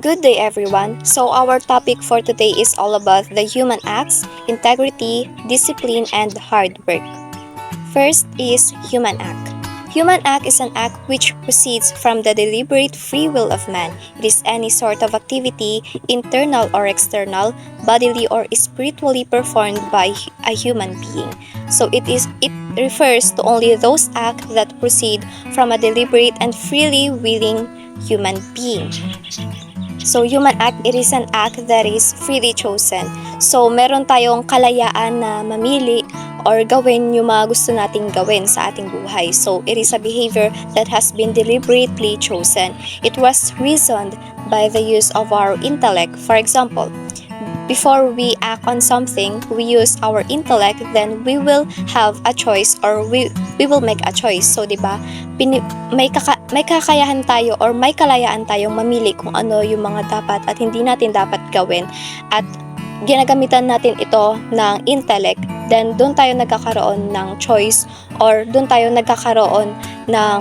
Good day, everyone. So, our topic for today is all about the human acts, integrity, discipline, and hard work. First is human act. Human act is an act which proceeds from the deliberate free will of man. It is any sort of activity, internal or external, bodily or spiritually performed by a human being. So it refers to only those acts that proceed from a deliberate and freely willing human being. So, human act, it is an act that is freely chosen. So, meron tayong kalayaan na mamili or gawin yung mga gusto nating gawin sa ating buhay. So, it is a behavior that has been deliberately chosen. It was reasoned by the use of our intellect. For example, before we act on something, we use our intellect, then we will have a choice or we will make a choice. So, di ba, may kakayahan tayo or may kalayaan tayong mamili kung ano yung mga dapat at hindi natin dapat gawin. At ginagamitan natin ito ng intellect, then doon tayo nagkakaroon ng choice or doon tayo nagkakaroon ng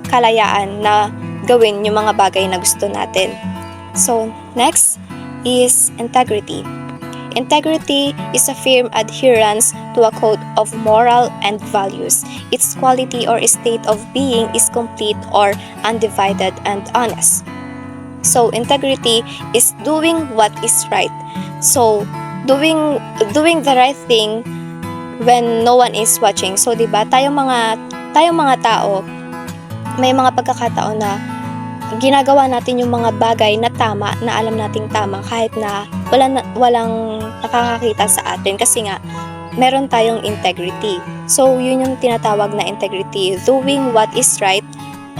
kalayaan na gawin yung mga bagay na gusto natin. So, next is integrity. Integrity is a firm adherence to a code of moral and values. Its quality or state of being is complete or undivided and honest. So, integrity is doing what is right. So, doing the right thing when no one is watching. So, 'di ba, tayong mga tao, may mga pagkakataon na ginagawa natin yung mga bagay na tama, na alam nating tama kahit na walang nakakakita sa atin kasi nga meron tayong integrity. So, yun yung tinatawag na integrity, doing what is right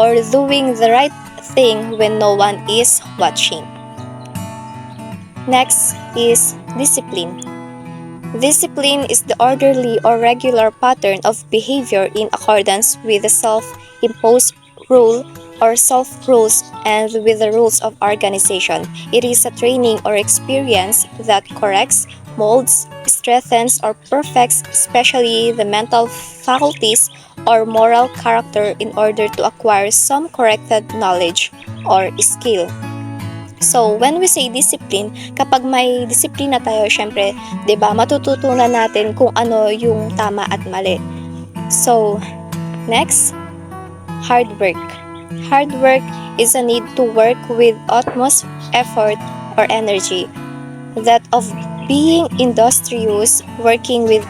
or doing the right thing when no one is watching. Next is discipline. Discipline is the orderly or regular pattern of behavior in accordance with the self-imposed rule or self-rules and with the rules of organization. It is a training or experience that corrects, molds, strengthens, or perfects especially the mental faculties or moral character in order to acquire some corrected knowledge or skill. So, when we say discipline, kapag may disiplina tayo, syempre, 'di ba, matututunan natin kung ano yung tama at mali. So, next, hard work. Hard work is a need to work with utmost effort or energy. That of being industrious, working with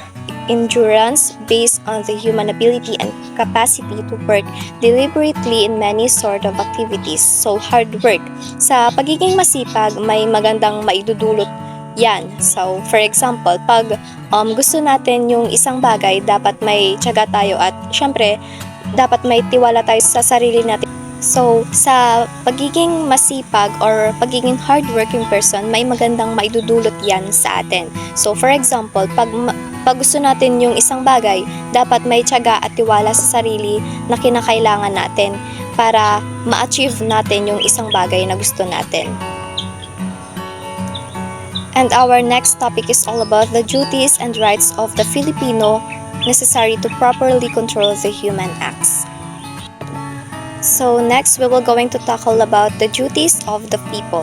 endurance based on the human ability and capacity to work deliberately in many sort of activities. So, hard work. Sa pagiging masipag, may magandang maidudulot yan. So, for example, pag gusto natin yung isang bagay, dapat may tiyaga tayo at syempre, dapat may tiwala tayo sa sarili natin. So, sa pagiging masipag or pagiging hardworking person, may magandang maidudulot yan sa atin. So, for example, pag gusto natin yung isang bagay, dapat may tiyaga at tiwala sa sarili na kinakailangan natin para ma-achieve natin yung isang bagay na gusto natin. And our next topic is all about the duties and rights of the Filipino necessary to properly control the human acts. So next, we will going to tackle about the duties of the people.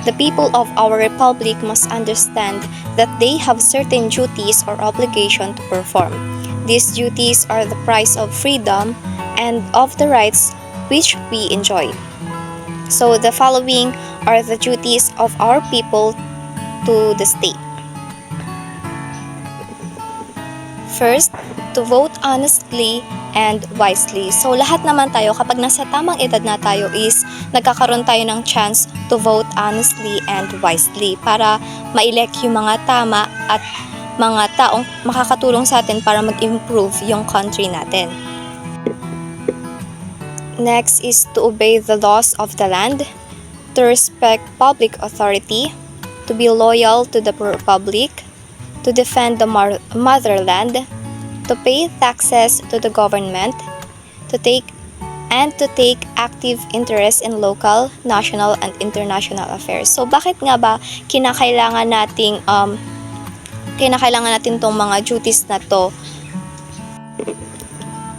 The people of our republic must understand that they have certain duties or obligation to perform. These duties are the price of freedom and of the rights which we enjoy. So the following are the duties of our people to the state. First, to vote honestly and wisely. So, lahat naman tayo, kapag nasa tamang edad na tayo is nagkakaroon tayo ng chance to vote honestly and wisely para ma-elect yung mga tama at mga taong makakatulong sa atin para mag-improve yung country natin. Next is to obey the laws of the land, to respect public authority, to be loyal to the republic, to defend the motherland, to pay taxes to the government, to take active interest in local, national, and international affairs. So, bakit nga ba kinakailangan natin tong mga duties na to?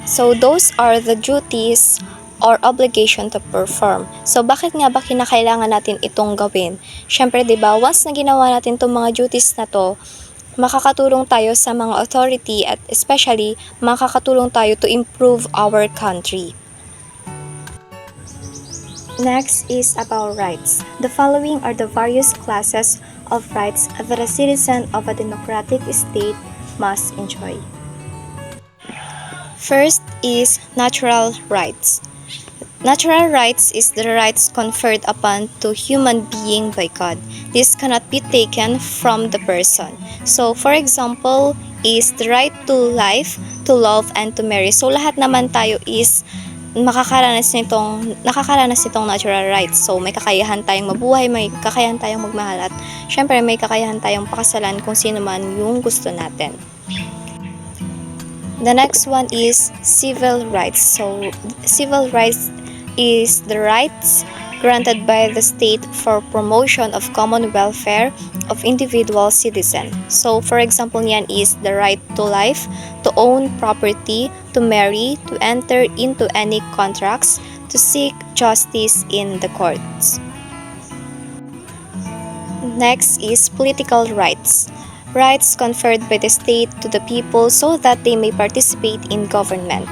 So, those are the duties or obligation to perform. So, bakit nga ba kinakailangan natin itong gawin? Syempre, di ba, once na ginawa natin itong mga duties na to, makakatulong tayo sa mga authority at especially makakatulong tayo to improve our country. Next is about rights. The following are the various classes of rights that a citizen of a democratic state must enjoy. First is natural rights. Natural rights is the rights conferred upon to human being by God. This cannot be taken from the person. So, for example, is the right to life, to love, and to marry. So, lahat naman tayo is nakakaranas nitong natural rights. So, may kakayahan tayong mabuhay, may kakayahan tayong magmahal, at syempre may kakayahan tayong pakasalan kung sino man yung gusto natin. The next one is civil rights. So, civil rights is the rights granted by the state for promotion of common welfare of individual citizen. So, for example, niyan is the right to life, to own property, to marry, to enter into any contracts, to seek justice in the courts. Next is political rights. Rights conferred by the state to the people so that they may participate in government.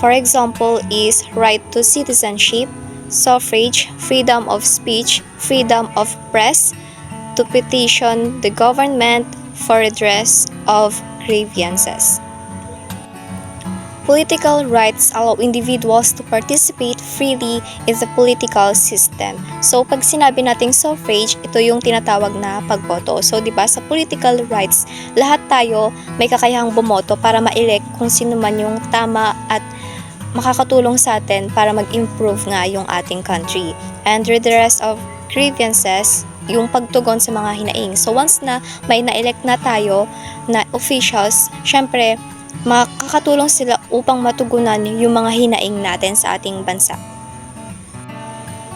For example, is right to citizenship, suffrage, freedom of speech, freedom of press, to petition the government for redress of grievances. Political rights allow individuals to participate freely in the political system. So, pag sinabi nating suffrage, ito yung tinatawag na pagboto. So, di ba, sa political rights, lahat tayo may kakayahang bumoto para ma-elect kung sino man yung tama at makakatulong sa atin para mag-improve nga yung ating country. And redress of grievances, yung pagtugon sa mga hinaing. So, once na may na-elect na tayo na officials, syempre, makakatulong sila upang matugunan yung mga hinaing natin sa ating bansa.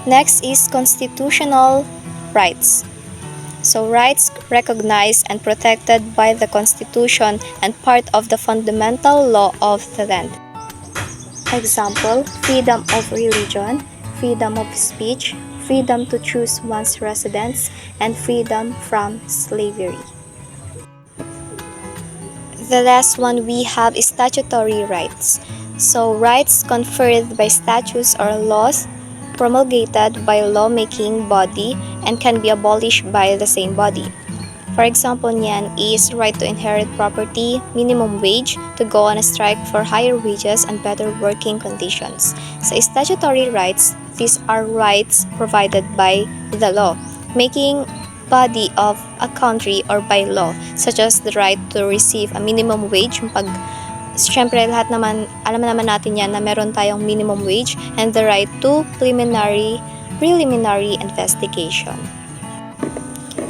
Next is constitutional rights. So, rights recognized and protected by the Constitution and part of the fundamental law of the land. Example, freedom of religion, freedom of speech, freedom to choose one's residence, and freedom from slavery. The last one we have is statutory rights. So, rights conferred by statutes or laws promulgated by a lawmaking body and can be abolished by the same body. For example, niyan is right to inherit property, minimum wage, to go on a strike for higher wages and better working conditions. Sa statutory rights, these are rights provided by the law, making body of a country or by law, such as the right to receive a minimum wage. Siyempre, lahat naman, alam naman natin yan na meron tayong minimum wage, and the right to preliminary investigation.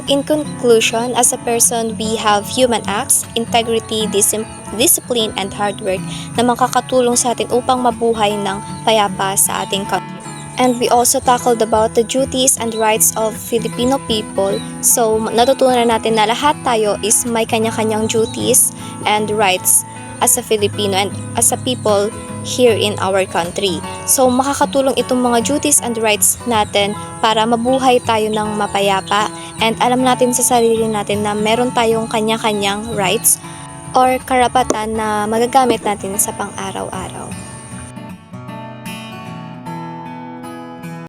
In conclusion, as a person, we have human acts, integrity, discipline, and hard work na makakatulong sa atin upang mabuhay ng payapa sa ating country. And we also tackled about the duties and rights of Filipino people. So, natutunan natin na lahat tayo is may kanya-kanyang duties and rights as a Filipino and as a people here in our country. So, makakatulong itong mga duties and rights natin para mabuhay tayo ng mapayapa, and alam natin sa sarili natin na meron tayong kanya-kanyang rights or karapatan na magagamit natin sa pang-araw-araw.